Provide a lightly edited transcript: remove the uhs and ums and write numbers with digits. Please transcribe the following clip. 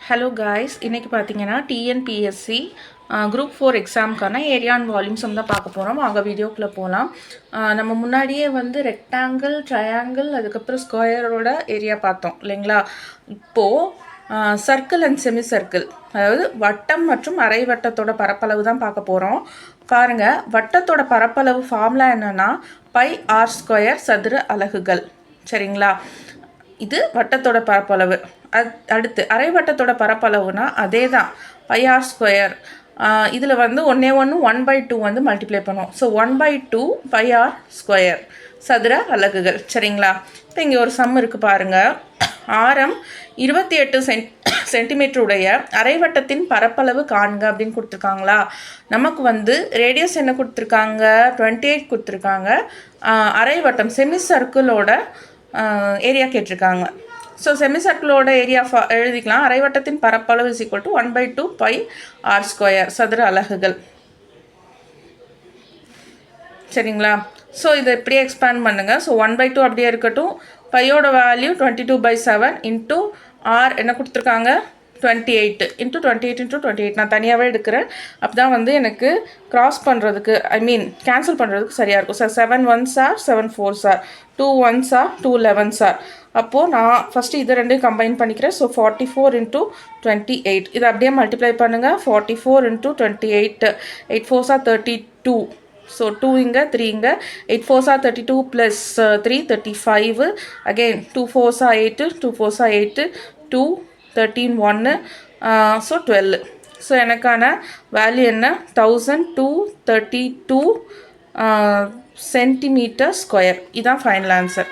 Hello guys, இன்றைக்கி பார்த்தீங்கன்னா TNPSC group 4 எக்ஸாமுக்கான ஏரியா அண்ட் வால்யூம்ஸ் தான் பார்க்க போகிறோம். வாங்க வீடியோக்குள்ளே போகலாம். நம்ம முன்னாடியே வந்து ரெக்டாங்கிள், ட்ரையாங்கிள், அதுக்கப்புறம் ஸ்கொயரோட ஏரியா பார்த்தோம் இல்லைங்களா. இப்போது சர்க்கிள் அண்ட் செமி சர்க்கிள், அதாவது வட்டம் மற்றும் அரை வட்டத்தோட பரப்பளவு தான் பார்க்க போகிறோம். பாருங்கள், வட்டத்தோட பரப்பளவு ஃபார்முலா என்னென்னா πr² சதுர அலகுகள். சரிங்களா, இது வட்டத்தோட பரப்பளவு. அடுத்து அரை வட்டத்தோட பரப்பளவுனா அதே தான் πr². இதில் வந்து 1/2 வந்து மல்டிப்ளை பண்ணுவோம். ஸோ 1/2 πr² சதுர அலகுகள். சரிங்களா, இப்போ இங்கே ஒரு சம் இருக்குது பாருங்கள். ஆரம் 28 சென்டிமீட்டர் உடைய அரை வட்டத்தின் பரப்பளவு காண்க அப்படின்னு கொடுத்துருக்காங்களா. நமக்கு வந்து ரேடியஸ் என்ன கொடுத்துருக்காங்க, 28 கொடுத்துருக்காங்க. அரை வட்டம் செமி சர்க்கிளோட ஏரியா கேட்டிருக்காங்க. ஸோ செமி சர்க்கிளோட ஏரியா எழுதிக்கலாம். அரை வட்டத்தின் பரப்பளவு = 1/2 πr² சதுர அலகுகள். சரிங்களா, ஸோ இதை இப்படியே எக்ஸ்பேண்ட் பண்ணுங்கள். ஸோ 1/2 அப்படியே இருக்கட்டும். பையோட வேல்யூ 22/7 இன்ட்டு ஆர் என்ன கொடுத்துருக்காங்க 28 × 28 × 28. நான் தனியாகவே எடுக்கிறேன், அப்போ தான் வந்து எனக்கு க்ராஸ் பண்ணுறதுக்கு கேன்சல் பண்ணுறதுக்கு சரியாக இருக்கும். Sir 7 1s are 7 4s are 2 1s are 2 11s are. அப்போது நான் ஃபஸ்ட்டு இது ரெண்டையும் கம்பைன் பண்ணிக்கிறேன். ஸோ 44 × 28 இதை அப்படியே மல்டிப்ளை பண்ணுங்கள். 44 × 28 8 4s are 32. ஸோ 2 இங்கே 3 இங்கே 8 4s are 32 + 3 35. Again 2 4s are 8 2 4s are 8 2 13 1 so 12. So எனக்கான வேல்யூ என்ன 1232 சென்டிமீட்டர் ஸ்கொயர். இதுதான் ஃபைனல் ஆன்சர்.